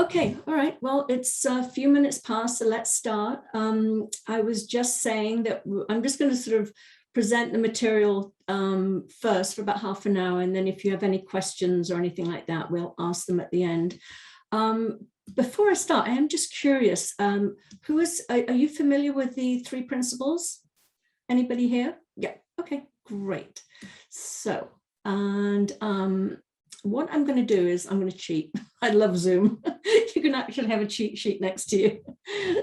Okay, all right. Well, it's a few minutes past, so let's start. I was just saying that I'm just going to sort of present the material first for about half an hour, and then if you have any questions or anything like that, we'll ask them at the end. Before I start, I am just curious, are you familiar with the 3 principles? Anybody here? Yeah, okay, great. So, and what I'm going to do is I'm going to cheat. I love Zoom. You can actually have a cheat sheet next to you.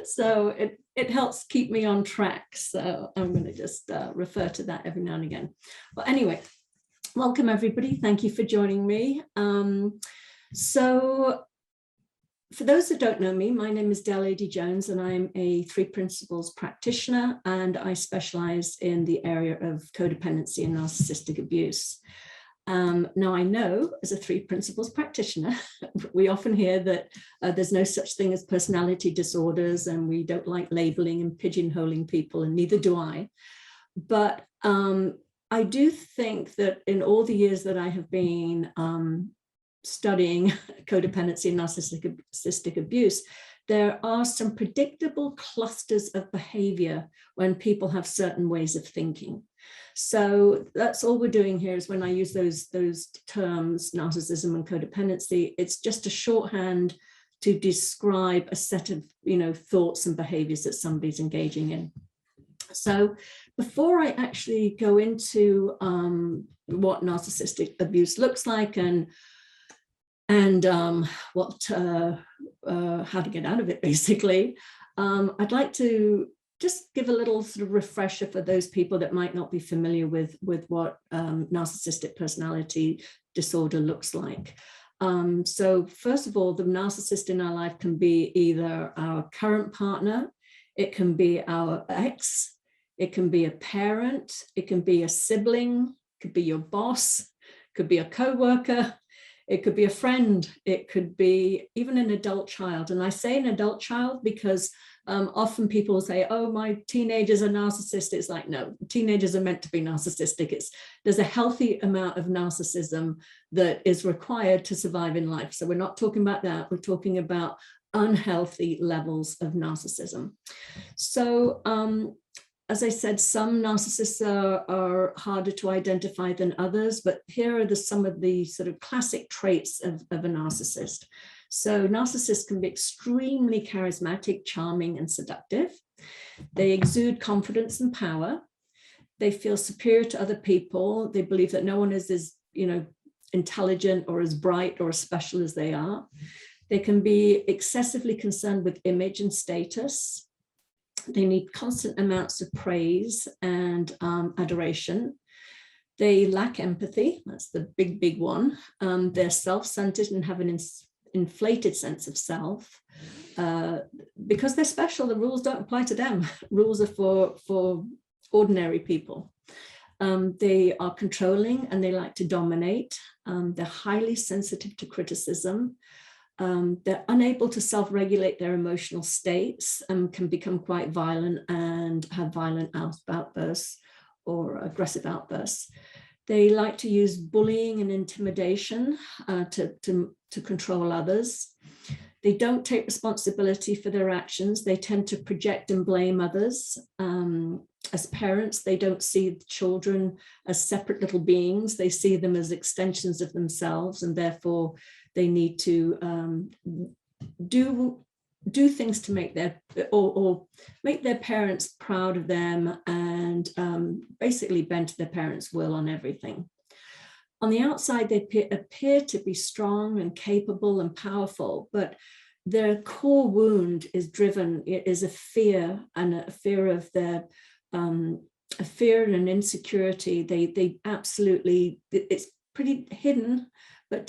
So it helps keep me on track. So I'm going to just refer to that every now and again. Well, anyway, welcome everybody. Thank you for joining me. So for those that don't know me, my name is Adey-Jones and I'm a 3 principles practitioner, and I specialize in the area of codependency and narcissistic abuse. Now, I know as a 3 principles practitioner, we often hear that there's no such thing as personality disorders, and we don't like labeling and pigeonholing people, and neither do I. But I do think that in all the years that I have been studying codependency and narcissistic abuse, there are some predictable clusters of behavior when people have certain ways of thinking. So that's all we're doing here is when I use those terms, narcissism and codependency, it's just a shorthand to describe a set of, thoughts and behaviors that somebody's engaging in. So before I actually go into what narcissistic abuse looks like and how to get out of it, basically, I'd like to just give a little sort of refresher for those people that might not be familiar with what narcissistic personality disorder looks like. So first of all, the narcissist in our life can be either our current partner, it can be our ex, it can be a parent, it can be a sibling, it could be your boss, it could be a co-worker, it could be a friend, it could be even an adult child. And I say an adult child because often people say, oh, my teenager's a narcissist. It's like, no, teenagers are meant to be narcissistic. There's a healthy amount of narcissism that is required to survive in life. So we're not talking about that. We're talking about unhealthy levels of narcissism. So as I said, some narcissists are harder to identify than others, but here are some of the sort of classic traits of a narcissist. So narcissists can be extremely charismatic, charming, and seductive. They exude confidence and power. They feel superior to other people. They believe that no one is as, intelligent or as bright or as special as they are. They can be excessively concerned with image and status. They need constant amounts of praise and adoration. They lack empathy. That's the big one. They're self-centered and have an inflated sense of self. Because they're special, the rules don't apply to them. Rules are for ordinary people. They are controlling and they like to dominate. They're highly sensitive to criticism. They're unable to self-regulate their emotional states and can become quite violent and have violent outbursts or aggressive outbursts. They like to use bullying and intimidation to control others. They don't take responsibility for their actions. They tend to project and blame others. As parents, they don't see children as separate little beings. They see them as extensions of themselves, and therefore they need to do things to make their parents proud of them, and basically bend to their parents' will on everything. On the outside, they appear to be strong and capable and powerful, but their core wound is a fear, and a fear of their a fear and an insecurity. They absolutely, it's pretty hidden, but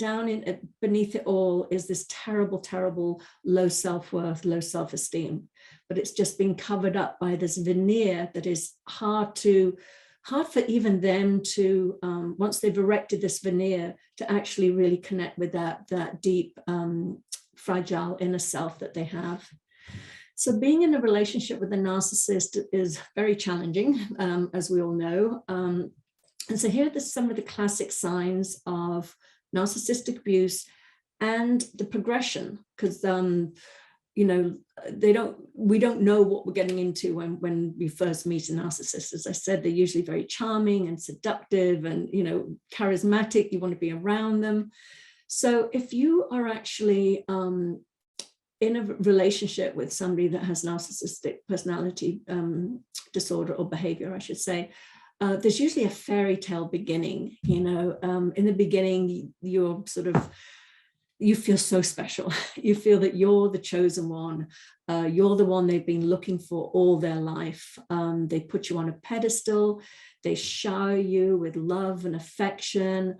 beneath it all is this terrible low self-worth, low self-esteem. But it's just been covered up by this veneer that is hard for even them to, once they've erected this veneer, to actually really connect with that deep, fragile inner self that they have. So being in a relationship with a narcissist is very challenging, as we all know. And so here are some of the classic signs of narcissistic abuse and the progression, because you know, we don't know what we're getting into when we first meet a narcissist. As I said, they're usually very charming and seductive and, you know, charismatic. You want to be around them. So if you are actually in a relationship with somebody that has narcissistic personality disorder or behavior, I should say, there's usually a fairy tale beginning. You know, in the beginning, you're sort of, you feel so special. You feel that you're the chosen one. You're the one they've been looking for all their life. They put you on a pedestal. They shower you with love and affection.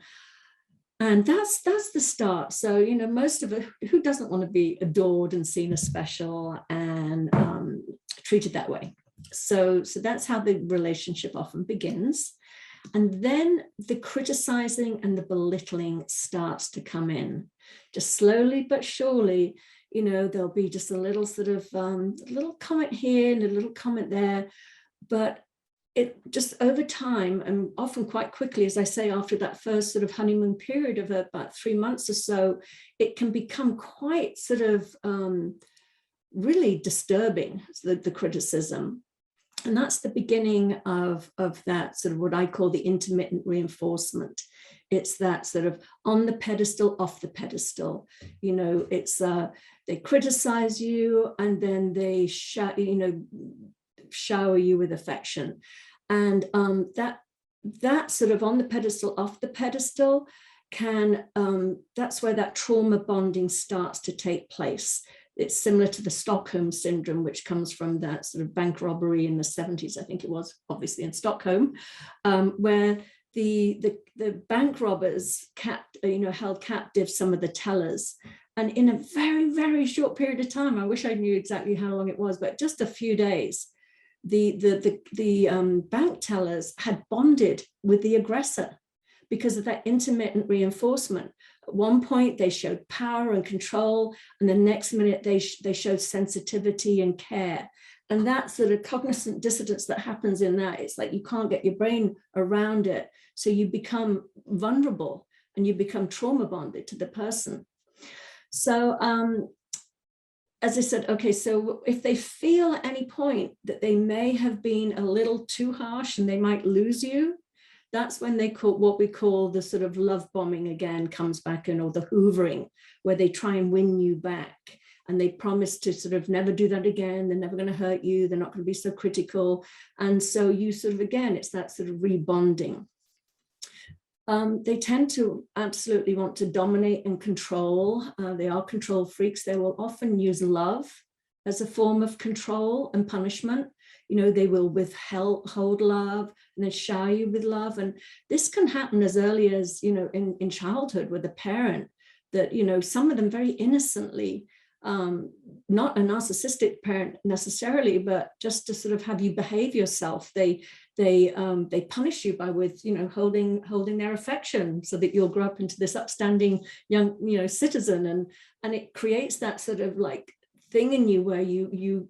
And that's the start. So, you know, most of it, who doesn't want to be adored and seen as special and treated that way? So that's how the relationship often begins. And then the criticizing and the belittling starts to come in. Just slowly but surely, you know, there'll be just a little sort of little comment here and a little comment there. But it just over time, and often quite quickly, as I say, after that first sort of honeymoon period of about 3 months or so, it can become quite sort of really disturbing, the criticism. And that's the beginning of that sort of what I call the intermittent reinforcement. It's that sort of on the pedestal, off the pedestal. You know, it's they criticize you and then they shower you with affection. And that sort of on the pedestal, off the pedestal can, that's where that trauma bonding starts to take place. It's similar to the Stockholm syndrome, which comes from that sort of bank robbery in the 70s, I think it was, obviously in Stockholm, where the bank robbers held captive some of the tellers. And in a very, very short period of time, I wish I knew exactly how long it was, but just a few days, the bank tellers had bonded with the aggressor because of that intermittent reinforcement. At one point, they showed power and control, and the next minute they showed sensitivity and care. And that sort of cognizant dissonance that happens in that, it's like you can't get your brain around it. So you become vulnerable and you become trauma bonded to the person. So as I said, okay, so if they feel at any point that they may have been a little too harsh and they might lose you, that's when they call what we call the sort of love bombing again comes back in, or the hoovering, where they try and win you back. And they promise to sort of never do that again. They're never going to hurt you. They're not going to be so critical. And so you sort of, again, it's that sort of rebonding. They tend to absolutely want to dominate and control. They are control freaks. They will often use love as a form of control and punishment. You know, they will withhold love and then shower you with love. And this can happen as early as, you know, in childhood with a parent that, you know, some of them very innocently, not a narcissistic parent necessarily, but just to sort of have you behave yourself. They punish you by holding their affection so that you'll grow up into this upstanding young, you know, citizen. And it creates that sort of like thing in you where you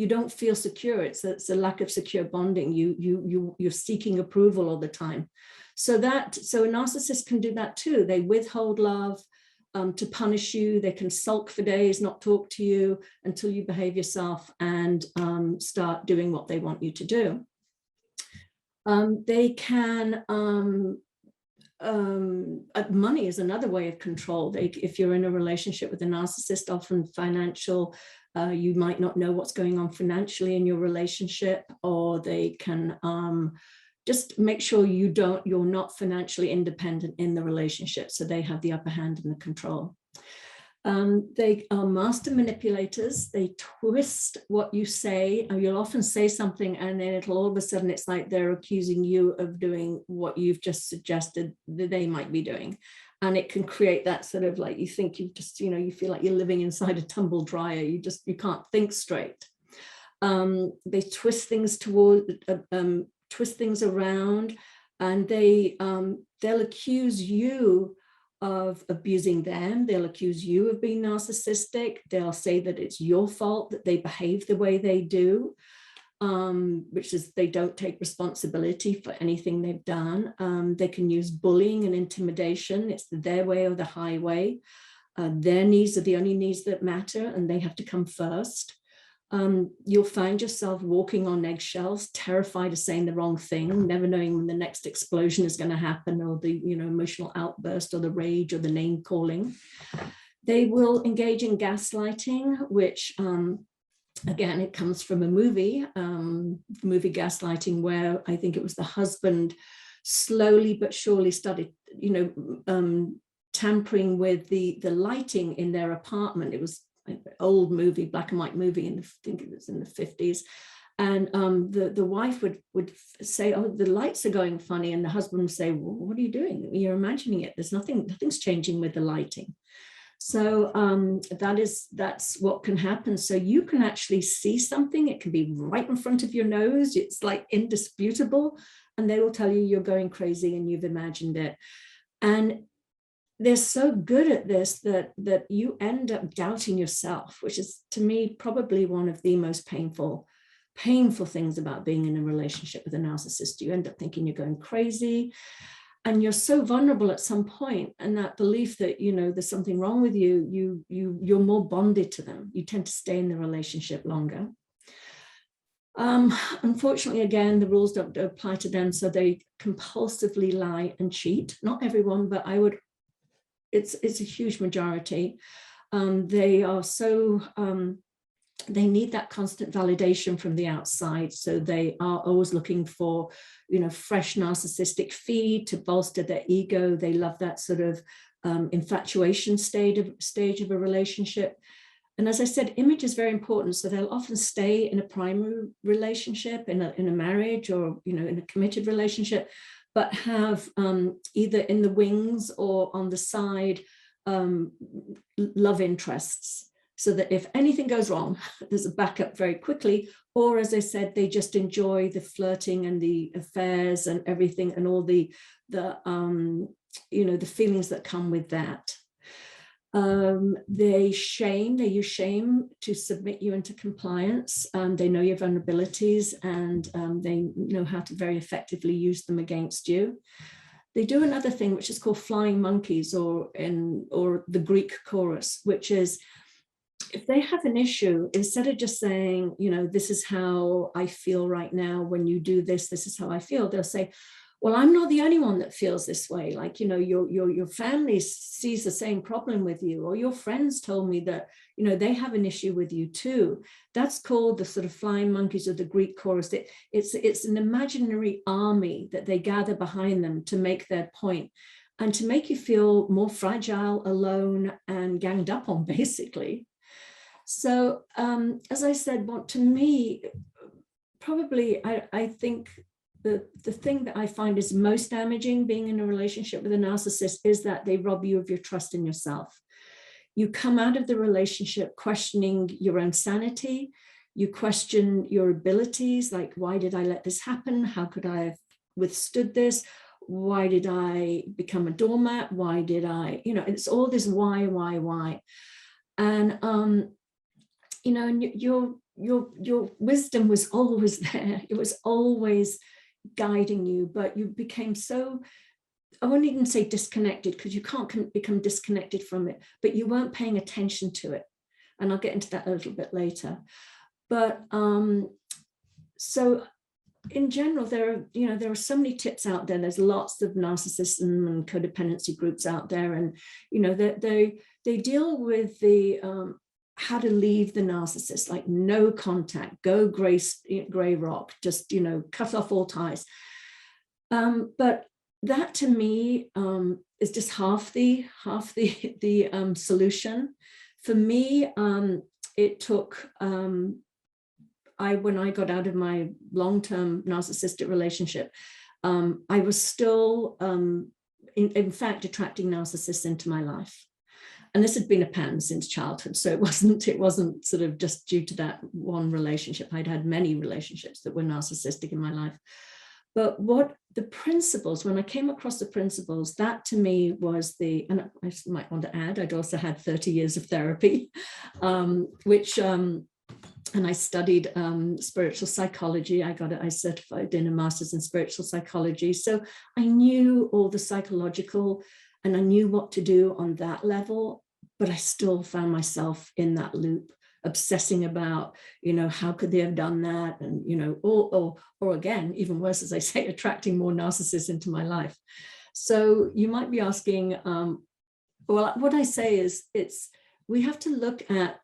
don't feel secure. It's a lack of secure bonding. You're seeking approval all the time. So a narcissist can do that too. They withhold love to punish you. They can sulk for days, not talk to you until you behave yourself and start doing what they want you to do. They can, money is another way of control. If you're in a relationship with a narcissist, often financial, you might not know what's going on financially in your relationship, or they can just make sure you're not financially independent in the relationship. So they have the upper hand and the control. They are master manipulators. They twist what you say. You'll often say something and then all of a sudden it's like they're accusing you of doing what you've just suggested that they might be doing. And it can create that sort of like, you think you feel like you're living inside a tumble dryer. You can't think straight. They twist things twist things around, and they'll accuse you of abusing them. They'll accuse you of being narcissistic. They'll say that it's your fault that they behave the way they do. which is they don't take responsibility for anything they've done. They can use bullying and intimidation. It's their way or the highway. Their needs are the only needs that matter, and they have to come first. You'll find yourself walking on eggshells, terrified of saying the wrong thing, never knowing when the next explosion is going to happen, or the emotional outburst, or the rage, or the name calling. They will engage in gaslighting, which again, it comes from a movie Gaslighting, where I think it was the husband slowly but surely started, tampering with the lighting in their apartment. It was an old movie, black and white movie, and I think it was in the 50s. And the wife would say, "Oh, the lights are going funny," and the husband would say, "Well, what are you doing? You're imagining it. There's nothing's changing with the lighting." So that's what can happen. So you can actually see something. It can be right in front of your nose. It's like indisputable. And they will tell you you're going crazy and you've imagined it. And they're so good at this that you end up doubting yourself, which is, to me, probably one of the most painful things about being in a relationship with a narcissist. You end up thinking you're going crazy. And you're so vulnerable at some point, and that belief that, there's something wrong with you, you're more bonded to them. You tend to stay in the relationship longer. Unfortunately, again, the rules don't apply to them, so they compulsively lie and cheat. Not everyone, but it's a huge majority. They are so they need that constant validation from the outside. So they are always looking for, fresh narcissistic feed to bolster their ego. They love that sort of infatuation stage of a relationship. And as I said, image is very important. So they'll often stay in a primary relationship, in a marriage, or, in a committed relationship, but have either in the wings or on the side love interests. So that if anything goes wrong, there's a backup very quickly. Or, as I said, they just enjoy the flirting and the affairs and everything, and all the feelings that come with that. They use shame to submit you into compliance. They know your vulnerabilities, and they know how to very effectively use them against you. They do another thing, which is called flying monkeys, or the Greek chorus, which is, if they have an issue, instead of just saying, this is how I feel right now, when you do this, this is how I feel, they'll say, well, I'm not the only one that feels this way. Like, your family sees the same problem with you, or your friends told me that, they have an issue with you too. That's called the sort of flying monkeys, or the Greek chorus. It's an imaginary army that they gather behind them to make their point, and to make you feel more fragile, alone, and ganged up on, basically. So, as I said, to me, probably, I think the thing that I find is most damaging being in a relationship with a narcissist is that they rob you of your trust in yourself. You come out of the relationship questioning your own sanity. You question your abilities, like, why did I let this happen? How could I have withstood this? Why did I become a doormat? Why did I, it's all this why? And, and your wisdom was always there. It was always guiding you, but you became so, I won't even say disconnected, because you can't become disconnected from it, but you weren't paying attention to it. And I'll get into that a little bit later. But so in general, there are so many tips out there. There's lots of narcissism and codependency groups out there, and they deal with the how to leave the narcissist, like no contact, go gray rock, just cut off all ties. But that, to me, is just half the solution. For me, it took when I got out of my long-term narcissistic relationship, I was still, in fact, attracting narcissists into my life. And this had been a pattern since childhood. So it wasn't sort of just due to that one relationship. I'd had many relationships that were narcissistic in my life. But what the principles, when I came across the principles, that to me was and I might want to add, I'd also had 30 years of therapy, which and I studied spiritual psychology. I certified in a master's in spiritual psychology. So I knew all the psychological, and I knew what to do on that level, but I still found myself in that loop, obsessing about, how could they have done that? And, or again, even worse, as I say, attracting more narcissists into my life. So you might be asking, well, what I say is we have to look at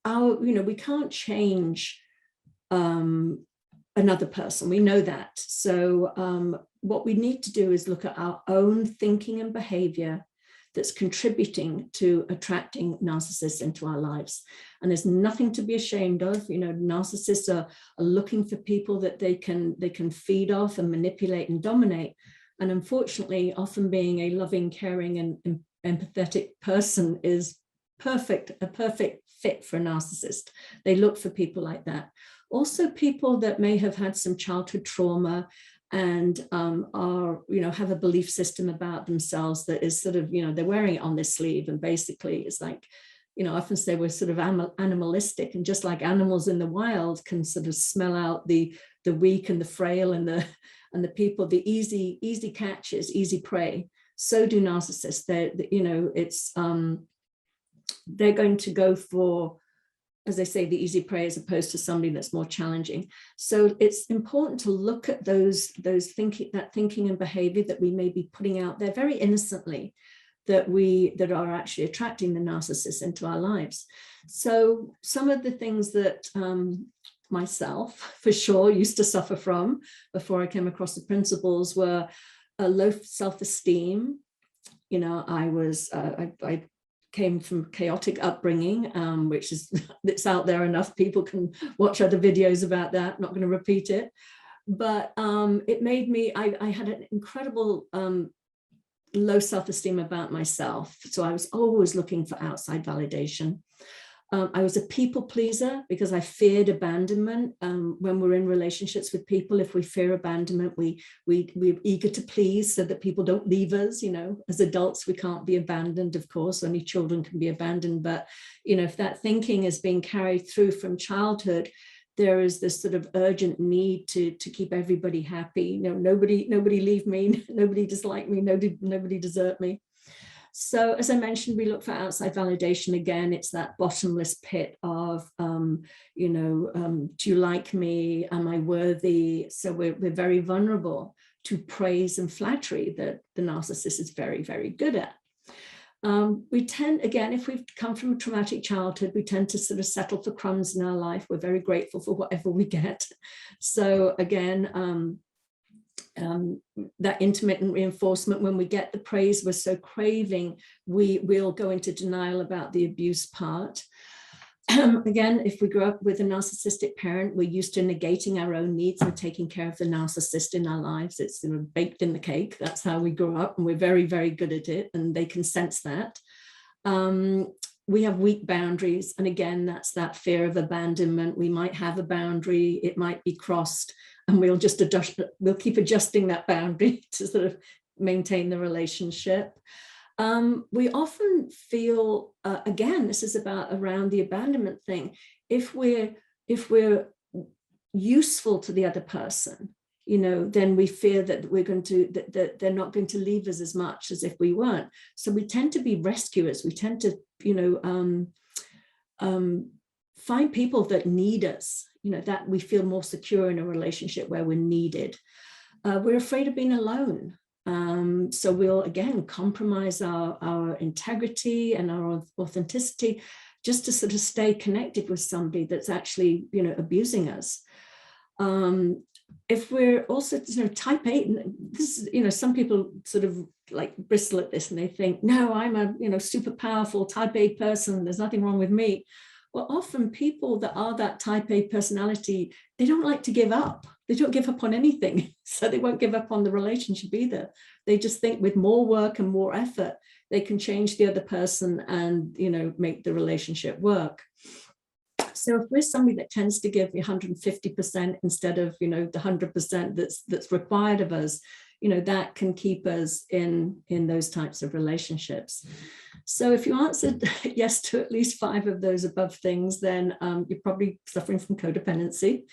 we can't change another person. We know that. So what we need to do is look at our own thinking and behavior that's contributing to attracting narcissists into our lives. And there's nothing to be ashamed of. Narcissists are looking for people that they can feed off and manipulate and dominate. And unfortunately, often being a loving, caring, and empathetic person is a perfect fit for a narcissist. They look for people like that. Also, people that may have had some childhood trauma and have a belief system about themselves that is sort of, they're wearing it on their sleeve. And basically it's like, I often say we're sort of animalistic, and just like animals in the wild can sort of smell out the weak and the frail and the people, the easy catches, easy prey. So do narcissists. They're going to go for, as I say, the easy prey as opposed to somebody that's more challenging. So it's important to look at that thinking and behavior that we may be putting out there very innocently, that are actually attracting the narcissist into our lives. So some of the things that myself, for sure, used to suffer from before I came across the principles were a low self-esteem. I came from chaotic upbringing, which is, it's out there enough. People can watch other videos about that. I'm not going to repeat it, but it made me, I had an incredible low self-esteem about myself. So I was always looking for outside validation. I was a people pleaser because I feared abandonment. When we're in relationships with people, if we fear abandonment, we're eager to please so that people don't leave us. As adults, we can't be abandoned, of course. Only children can be abandoned. But, if that thinking is being carried through from childhood, there is this sort of urgent need to keep everybody happy. Nobody leave me, nobody dislike me, nobody desert me. So as I mentioned, we look for outside validation. Again, it's that bottomless pit of, do you like me? Am I worthy? So we're very vulnerable to praise and flattery that the narcissist is very, very good at. We tend, again, if we've come from a traumatic childhood, we tend to sort of settle for crumbs in our life. We're very grateful for whatever we get. So again, that intermittent reinforcement, when we get the praise we're so craving, we'll go into denial about the abuse part. Again, if we grew up with a narcissistic parent, we're used to negating our own needs and taking care of the narcissist in our lives. It's sort of baked in the cake. That's how we grew up, and we're very, very good at it, and they can sense that. We have weak boundaries, and again, that's that fear of abandonment. We might have a boundary, it might be crossed, and we'll keep adjusting that boundary to sort of maintain the relationship. We often feel, again, this is around the abandonment thing. If we're useful to the other person, then we fear that that they're not going to leave us as much as if we weren't. So we tend to be rescuers. We tend to, find people that need us, that we feel more secure in a relationship where we're needed. We're afraid of being alone. So we'll, again, compromise our integrity and our authenticity just to sort of stay connected with somebody that's actually, abusing us. If we're also, type 8, this is, some people sort of like bristle at this and they think, no, I'm a, super powerful type A person. There's nothing wrong with me. Well, often people that are that type A personality, they don't like to give up. They don't give up on anything. So they won't give up on the relationship either. They just think with more work and more effort, they can change the other person and, make the relationship work. So if we're somebody that tends to give 150% instead of, the 100% that's required of us, that can keep us in those types of relationships. So if you answered yes to at least 5 of those above things, then you're probably suffering from codependency,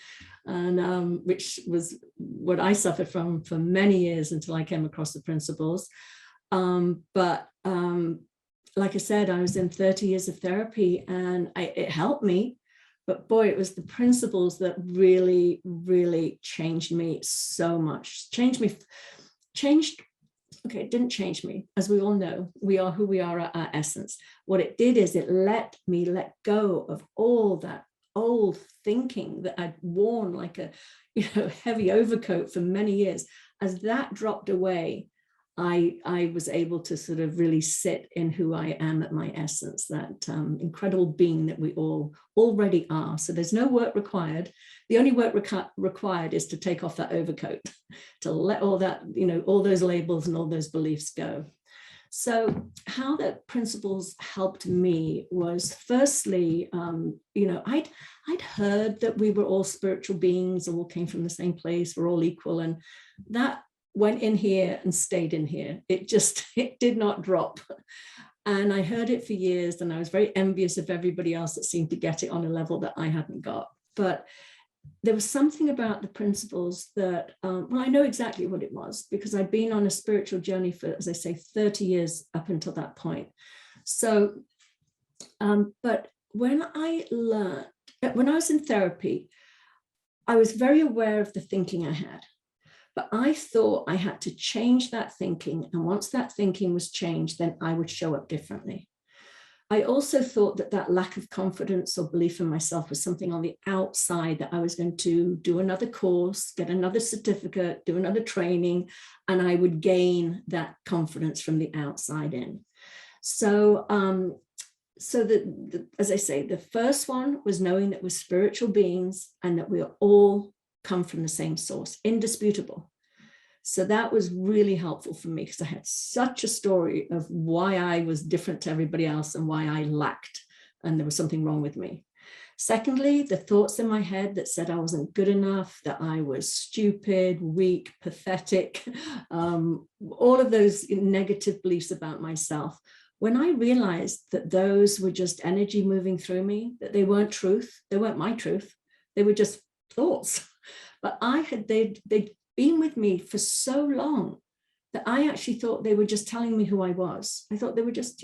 and which was what I suffered from for many years until I came across the principles. But like I said, I was in 30 years of therapy, and it helped me. But boy, it was the principles that really, really changed me so much. Okay, it didn't change me. As we all know, we are who we are at our essence. What it did is it let me let go of all that old thinking that I'd worn like a heavy overcoat for many years. As that dropped away, I was able to sort of really sit in who I am at my essence, that incredible being that we all already are. So there's no work required. The only work required is to take off that overcoat, to let all that, all those labels and all those beliefs go. So how the principles helped me was, firstly, I'd heard that we were all spiritual beings, all came from the same place, we're all equal, and that went in here and stayed in here. It did not drop. And I heard it for years, and I was very envious of everybody else that seemed to get it on a level that I hadn't got. But there was something about the principles that, I know exactly what it was, because I'd been on a spiritual journey for, as I say, 30 years up until that point. So, but when I was in therapy, I was very aware of the thinking I had. But I thought I had to change that thinking. And once that thinking was changed, then I would show up differently. I also thought that lack of confidence or belief in myself was something on the outside, that I was going to do another course, get another certificate, do another training, and I would gain that confidence from the outside in. So, as I say, the first one was knowing that we're spiritual beings and that we are all come from the same source, indisputable. So that was really helpful for me, because I had such a story of why I was different to everybody else and why I lacked, and there was something wrong with me. Secondly, the thoughts in my head that said I wasn't good enough, that I was stupid, weak, pathetic, all of those negative beliefs about myself. When I realized that those were just energy moving through me, that they weren't truth, they weren't my truth, they were just thoughts. But they'd been with me for so long that I actually thought they were just telling me who I was. I thought they were just,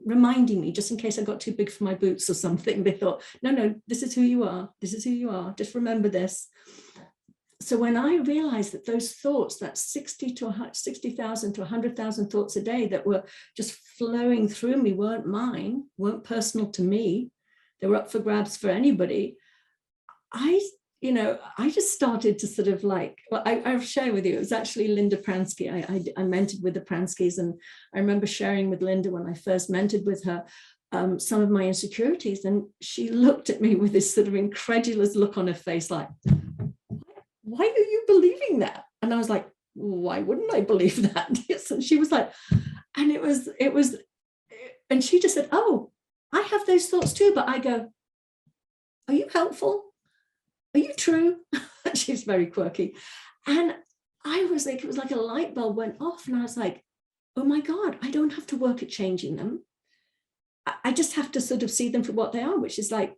reminding me, just in case I got too big for my boots or something. They thought, no, this is who you are. This is who you are. Just remember this. So when I realized that those thoughts, that 60,000 to 100,000 thoughts a day that were just flowing through me, weren't mine, weren't personal to me, they were up for grabs for anybody, I just started to sort of I'll share with you, it was actually Linda Pransky. I mentored with the Pranskys, and I remember sharing with Linda when I first mentored with her some of my insecurities, and she looked at me with this sort of incredulous look on her face, like, why are you believing that? And I was like, why wouldn't I believe that? And she was like, and it was, and she just said, oh, I have those thoughts too. But I go, are you helpful? Are you true? She's very quirky. And I was like, it was like a light bulb went off, and I was like, oh my God, I don't have to work at changing them. I just have to sort of see them for what they are, which is like,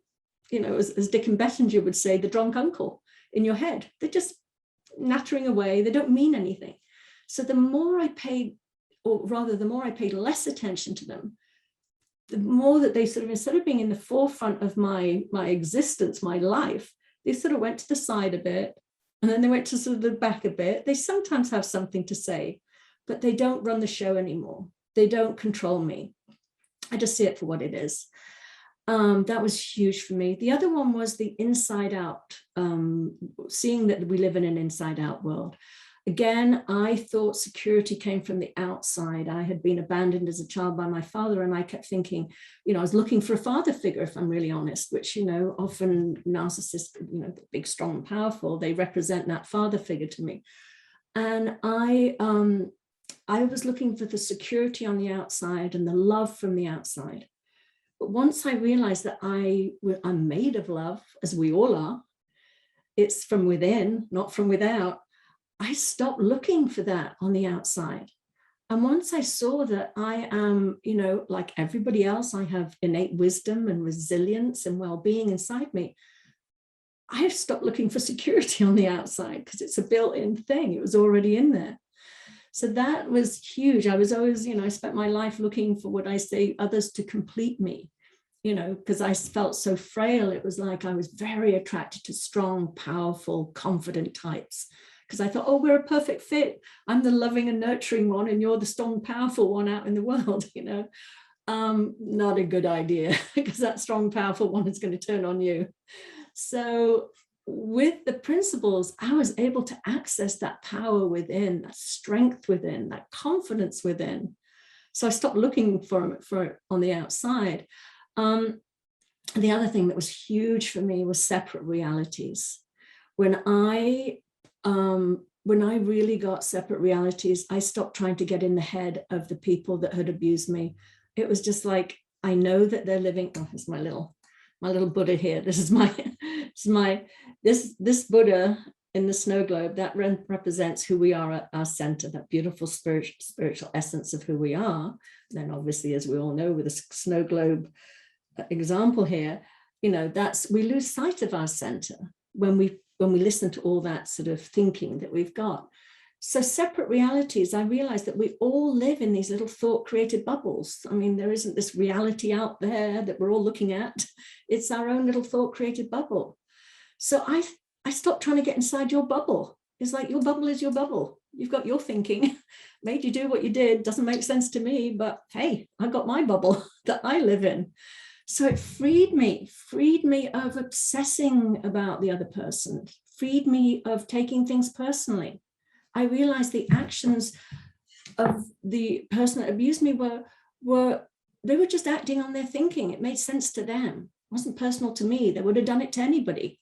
as Dick and Bettinger would say, the drunk uncle in your head. They're just nattering away. They don't mean anything. So the more I paid less attention to them, the more that they sort of, instead of being in the forefront of my existence, my life, they sort of went to the side a bit, and then they went to sort of the back a bit. They sometimes have something to say, but they don't run the show anymore. They don't control me. I just see it for what it is. That was huge for me. The other one was the inside out, seeing that we live in an inside out world. Again, I thought security came from the outside. I had been abandoned as a child by my father, and I kept thinking, I was looking for a father figure, if I'm really honest, which, often narcissists, big, strong, and powerful, they represent that father figure to me. And I was looking for the security on the outside and the love from the outside. But once I realized that I'm made of love, as we all are, it's from within, not from without, I stopped looking for that on the outside. And once I saw that I am, like everybody else, I have innate wisdom and resilience and well-being inside me, I stopped looking for security on the outside because it's a built-in thing. It was already in there. So that was huge. I was always, I spent my life looking for what I say, others to complete me, because I felt so frail. It was like I was very attracted to strong, powerful, confident types. Because I thought, oh, we're a perfect fit. I'm the loving and nurturing one, and you're the strong, powerful one out in the world, Not a good idea, because that strong, powerful one is going to turn on you. So with the principles, I was able to access that power within, that strength within, that confidence within. So I stopped looking for it on the outside. The other thing that was huge for me was separate realities. When I really got separate realities, I stopped trying to get in the head of the people that had abused me. It was just like, I know that they're living. Oh, here's my little Buddha here. This is this Buddha in the snow globe that represents who we are at our center, that beautiful spiritual essence of who we are. And then obviously, as we all know, with a snow globe example here, that's, we lose sight of our center when we listen to all that sort of thinking that we've got. So separate realities, I realized that we all live in these little thought created bubbles. I mean, there isn't this reality out there that we're all looking at. It's our own little thought created bubble. So I stopped trying to get inside your bubble. It's like, your bubble is your bubble. You've got your thinking, made you do what you did. Doesn't make sense to me, but hey, I've got my bubble that I live in. So it freed me of obsessing about the other person, freed me of taking things personally. I realized the actions of the person that abused me they were just acting on their thinking. It made sense to them. It wasn't personal to me. They would have done it to anybody.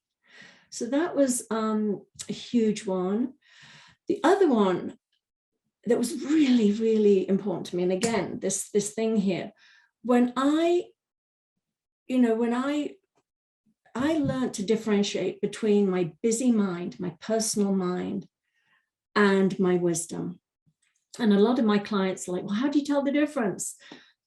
So that was a huge one. The other one that was really, really important to me, and again, this thing here, when I learned to differentiate between my busy mind, my personal mind, and my wisdom. And a lot of my clients are like, well, how do you tell the difference?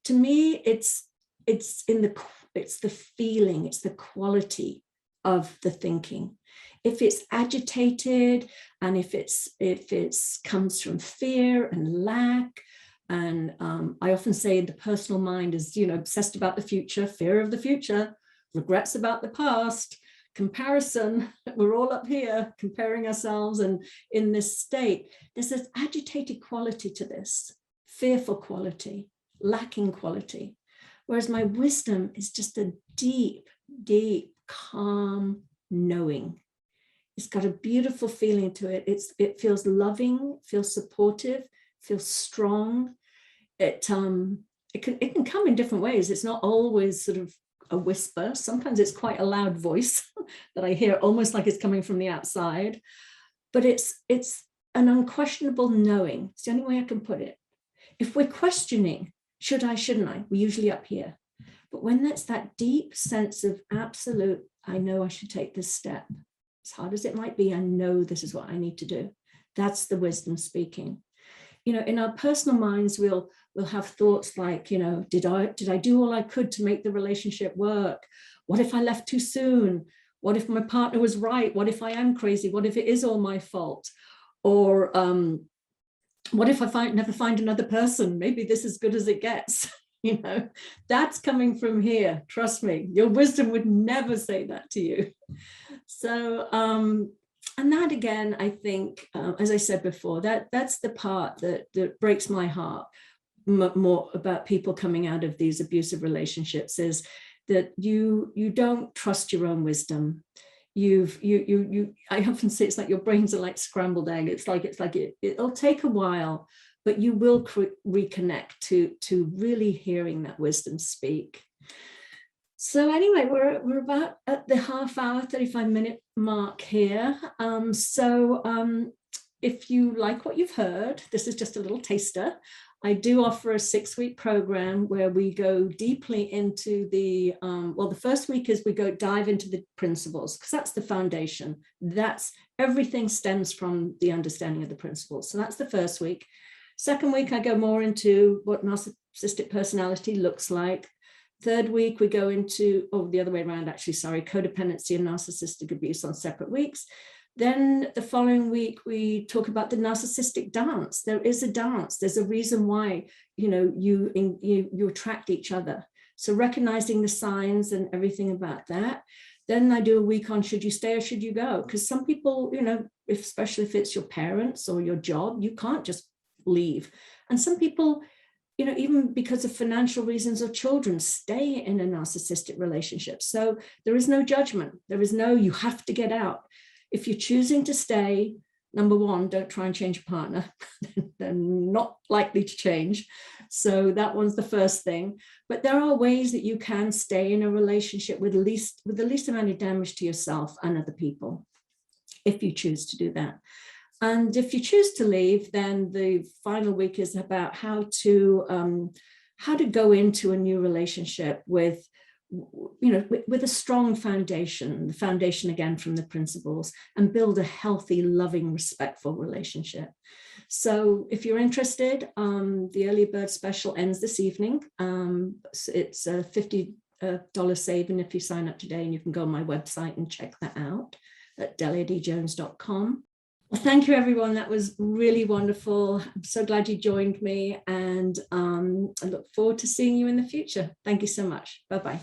To me, it's the feeling, it's the quality of the thinking. If it's agitated, and if it's comes from fear and lack, and I often say the personal mind is, obsessed about the future, fear of the future, regrets about the past, comparison, we're all up here comparing ourselves, and in this state, there's this agitated quality to this, fearful quality, lacking quality. Whereas my wisdom is just a deep, deep, calm knowing. It's got a beautiful feeling to it. It feels loving, feels supportive, feels strong. It can come in different ways. It's not always sort of a whisper. Sometimes it's quite a loud voice that I hear almost like it's coming from the outside, but it's an unquestionable knowing. It's the only way I can put it. If we're questioning, should I, shouldn't I, we're usually up here. But when that's that deep sense of absolute, I know I should take this step. As hard as it might be, I know this is what I need to do. That's the wisdom speaking. In our personal minds, we'll have thoughts like, did I do all I could to make the relationship work? What if I left too soon? What if my partner was right? What if I am crazy? What if it is all my fault? Or what if I never find another person? Maybe this is as good as it gets. That's coming from here. Trust me, your wisdom would never say that to you. So, and that again, I think, as I said before, that's the part that breaks my heart more about people coming out of these abusive relationships, is that you don't trust your own wisdom. I often say it's like your brains are like scrambled egg. It'll take a while, but you will reconnect to really hearing that wisdom speak. So anyway, we're about at the half hour, 35-minute mark here. If you like what you've heard, this is just a little taster. I do offer a 6-week program where we go deeply into the, well, the first week is we go dive into the principles, because that's the foundation. That's everything stems from the understanding of the principles. So that's the first week. Second week, I go more into what narcissistic personality looks like. Third week, we go into, oh, the other way around, actually, sorry, codependency and narcissistic abuse on separate weeks. Then the following week, we talk about the narcissistic dance. There is a dance. There's a reason why, you attract each other. So recognizing the signs and everything about that. Then I do a week on should you stay or should you go? Because some people, especially if it's your parents or your job, you can't just leave. And some people, even because of financial reasons or children, stay in a narcissistic relationship. So there is no judgment. There is no, you have to get out. If you're choosing to stay, number one, don't try and change your partner. They're not likely to change. So that one's the first thing. But there are ways that you can stay in a relationship with the least amount of damage to yourself and other people, if you choose to do that. And if you choose to leave, then the final week is about how to go into a new relationship with a strong foundation, the foundation again from the principles, and build a healthy, loving, respectful relationship. So if you're interested, the early bird special ends this evening. It's a $50 saving if you sign up today, and you can go on my website and check that out at Adey-Jones.com. Well, thank you, everyone. That was really wonderful. I'm so glad you joined me, and I look forward to seeing you in the future. Thank you so much. Bye-bye.